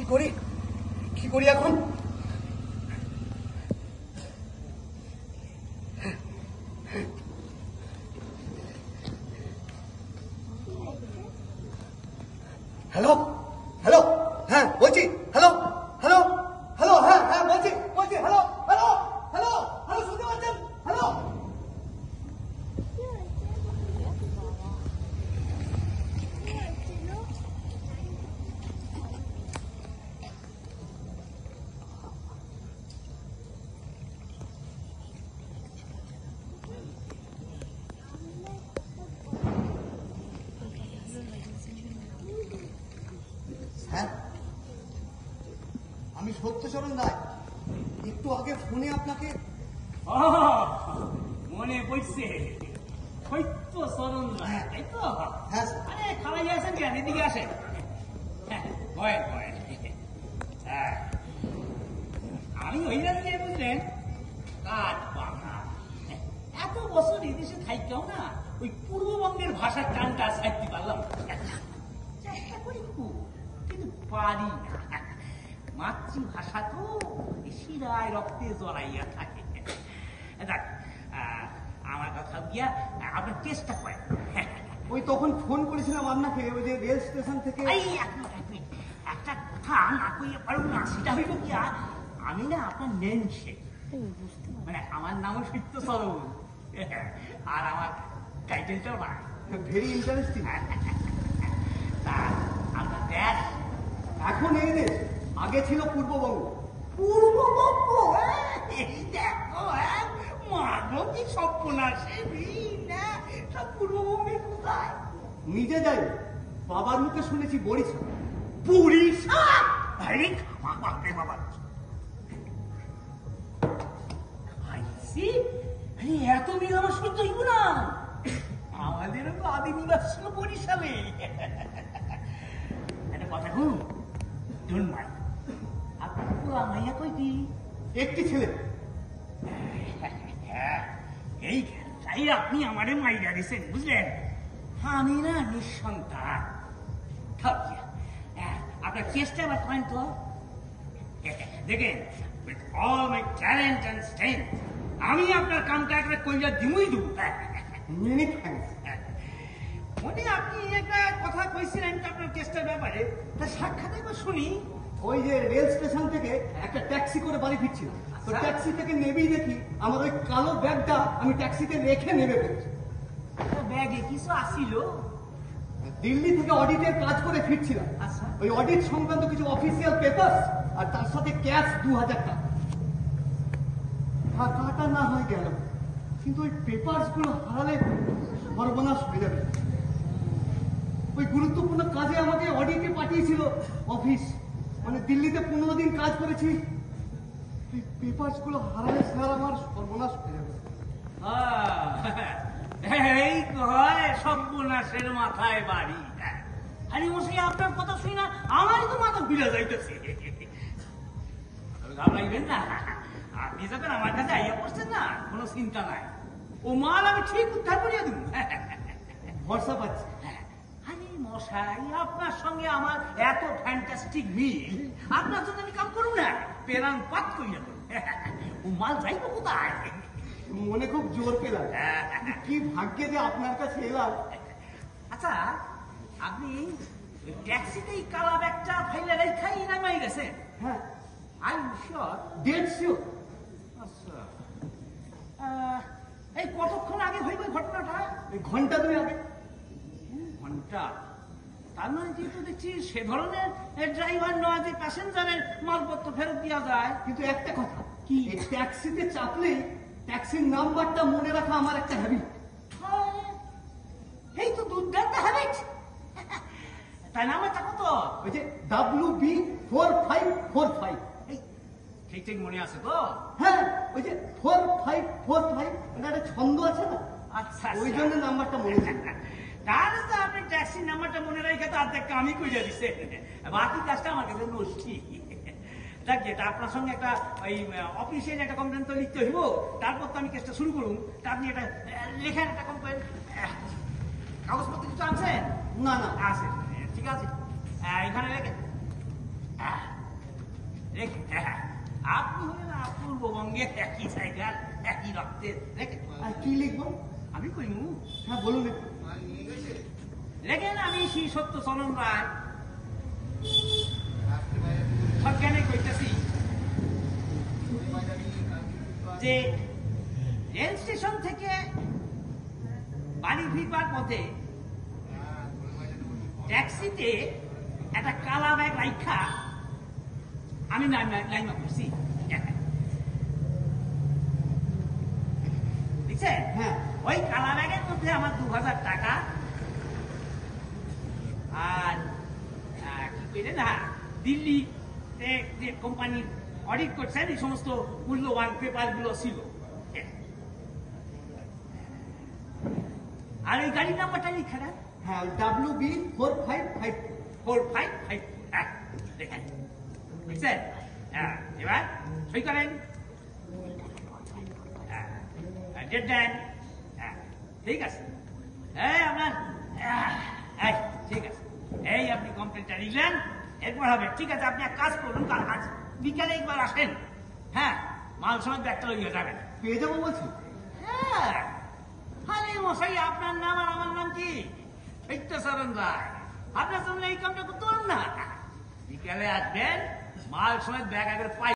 কি করি এখন? হ্যালো হ্যালো, হ্যাঁ বলছি, হ্যালো হ্যালো হ্যালো, হ্যাঁ হ্যাঁ বলছি হ্যালো হ্যালো হ্যালো হ্যালো, শুনতে পাচ্ছেন? হ্যালো, হ্যাঁ আমি সত্যচরণ রায়। একটু আগে ফোনে আপনাকে মনে পড়ছে, সত্যচরণ রায়, তাই তো? হ্যাঁ আরে খালাই আছেন কেন? এদিকে আসেন, বয়েন। আমি হইলাম যে বুঝলেন কাঠ বাঙা। এত বছর এদেশে থাইকেও না ওই পূর্ববঙ্গের ভাষার টানটা ছাড়তে পারলাম। চেষ্টা করি খুব, কিন্তু পারি না। মাতৃভাষা তো শিরায় রক্তে জড়াইয়া থাকে। দেখ, আমার কথা গিয়া আপনার চেষ্টা করেন। ওই তখন ফোন করেছিলাম আপনাকে, ওই যে রেল স্টেশন থেকে। একটা কথা না কইয়া পারুন না, সেটা হইল গিয়া আমি না আপনার নেন সে, মানে আমার নামও সত্যচরণ, আর আমার টাইটেলটাও না। Very interesting. তা আপনার দেশ এখন এই দেশ, আগে ছিল পূর্ববঙ্গ। পূর্ববঙ্গ? এই দেখো, মানবী স্বপ্নাশে না, সব পূর্ববঙ্গে কোথায়? নিজে যাই, বাবার মুখে শুনেছি বরিশাল। বরিশাল? বাবা, এত মিল আমার সহ্য হইব না। আমাদেরও তো আদি নিবাস ছিল বরিশালে। একটা কথা শুনুন, ডোন্ট মাইন্ড, আপনার পুরা মাইয়া কয়টি? একটি ছেলে। এই তাই আপনি আমারে মাইয়া দিয়েছেন, বুঝলেন? আমি না নিঃসন্তান। আপনার চেষ্টা আবার করেন তো। দেখেন, with all my talent and strength, আমি আপনার কামটা একটা কইলা দিমই দেব। Many thanks. মনে আপনি একটা কথা কইছিলেন আপনার চেষ্টার ব্যাপারে, তা সাক্ষাৎ একবার শুনি। ওই যে রেল স্টেশন থেকে একটা ট্যাক্সি করে বাড়ি ফিরছিলাম, তো ট্যাক্সি থেকে নেবেই দেখি আমার ওই কালো ব্যাগটা আমি ট্যাক্সিতে রেখে নেমে পড়েছি। ব্যাগে কিছু আসিল? দিল্লি থেকে অডিটের কাজ করে ফিরছিলাম। আচ্ছা। ওই অডিট সংক্রান্ত কিছু অফিসিয়াল পেপার আর তার সাথে ক্যাশ 2000 টাকা। টাকাটা না হয়ে গেল, কিন্তু ওই পেপারস গুলো হারালে সর্বনাশ হয়ে যাবে। ওই গুরুত্বপূর্ণ কাজে আমাকে অডিটে পাঠিয়েছিল অফিস, মানে দিল্লিতে 15 দিন কাজ করেছি। এই পেপারস গুলো হারালে স্যার আমার সর্বনাশ হয়ে যাবে। এই কয় সর্বনাশের মাথায় বাড়ি। আরে মশাই, আপনার কথা শুনি না আমারই তো মাথা ঘুরে যাইতেছে। ঘাবড়াইবেন না, আপনি যখন আমার কাছে আইয়া পড়ছেন না, কোনো চিন্তা নাই, ও মাল আমি ঠিক উদ্ধার করিয়া দিব। ভরসা পাচ্ছি। আরে মশাই, আপনার সঙ্গে আমার এত ফ্যান্টাস্টিক মিল, আপনার জন্য আমি কাম করুন না, পেরান পাত করিয়া করুন। ও মাল যাইব কোথায়? মনে খুব জোর পেলাম, কি ভাগ্যে যে আপনার কাছে এলাম। আচ্ছা, আপনি ট্যাক্সিতেই কালা ব্যাগটা ফাইলে রেখাই নামাই গেছেন? হ্যাঁ, আই শিওর? Date sure. আচ্ছা, এই কতক্ষণ আগে হইব ঘটনাটা? ঘন্টা 2 আগে। ঘন্টা? তার মানে যেহেতু দেখছি সে ধরনের ড্রাইভার নয় যে প্যাসেঞ্জারের মালপত্র ফেরত দেওয়া যায়। কিন্তু একটা কথা, কি? এই ট্যাক্সিতে চাপলেই ট্যাক্সির নাম্বারটা মনে রাখা আমার একটা হ্যাবিট। এই তো দুর্দান্ত হ্যাবিট। তাই নাম্বারটা কত? ওই যে WB4545। ঠিক ঠিক মনে আছে তো? হ্যাঁ, ওই যে 4545, এটা একটা ছন্দ আছে না? আচ্ছা, ওই জন্য নাম্বারটা মনে থাকে। তাহলে তো আপনি ট্যাক্সির নাম্বারটা মনে রেখে তো অর্ধেক আমি কইরা দিছে, বাকি কাজটা আমার কাছে নষ্টি। দেখ, যেটা আপনার সঙ্গে একটা ওই অফিসিয়াল একটা কমপ্লেন তো লিখতে হইব, তারপর তো আমি কেসটা শুরু করুন। তা আপনি এটা লেখেন, একটা কমপ্লেন। কাগজপত্র কিছু আনছেন? না না, আছে, ঠিক আছে, এখানে লেখেন। পূর্ববঙ্গের একই জায়গার একই রক্তের রেখে আর কি লিখবো? আমি কইমু হ্যাঁ বলুন একটু। লেখেন আমি শ্রী সত্য চরণ রায় সজ্ঞানে কইতেছি যে রেল স্টেশন থেকে বাড়ি ফিরবার পথে ট্যাক্সিতে একটা কালা ব্যাগ রাইখা আমি লাইমা করছি বুঝছেন? হ্যাঁ। ওই কালা ব্যাগের মধ্যে আমার 2000 টাকা আর কি কইলে না দিল্লিতে যে কোম্পানি অডিট করছেন এই সমস্ত মূল্যবান পেপার গুলো ছিল। আর ওই গাড়ির নাম্বারটা লিখে দেন হ্যাঁ WB 4554। 4554 দেখেন বুঝছেন? হ্যাঁ এবার সই করেন ডেট দেন ঠিক আছে এই আপনার এই ঠিক আছে এই আপনি কমপ্লেনটা লিখলেন এরপর হবে ঠিক আছে আপনি এক কাজ করুন কাল আজ বিকালে একবার আসেন হ্যাঁ মাল সময় ব্যাগটা লইয়া যাবেন পেয়ে যাবো বলছি? হ্যাঁ আরে মশাই আপনার নাম আর আমার নাম কি সত্যচরণ রায় আপনার সামনে এই কামটা করতে পারুন না বিকালে আসবেন মাল সময় ব্যাগ আগের পাই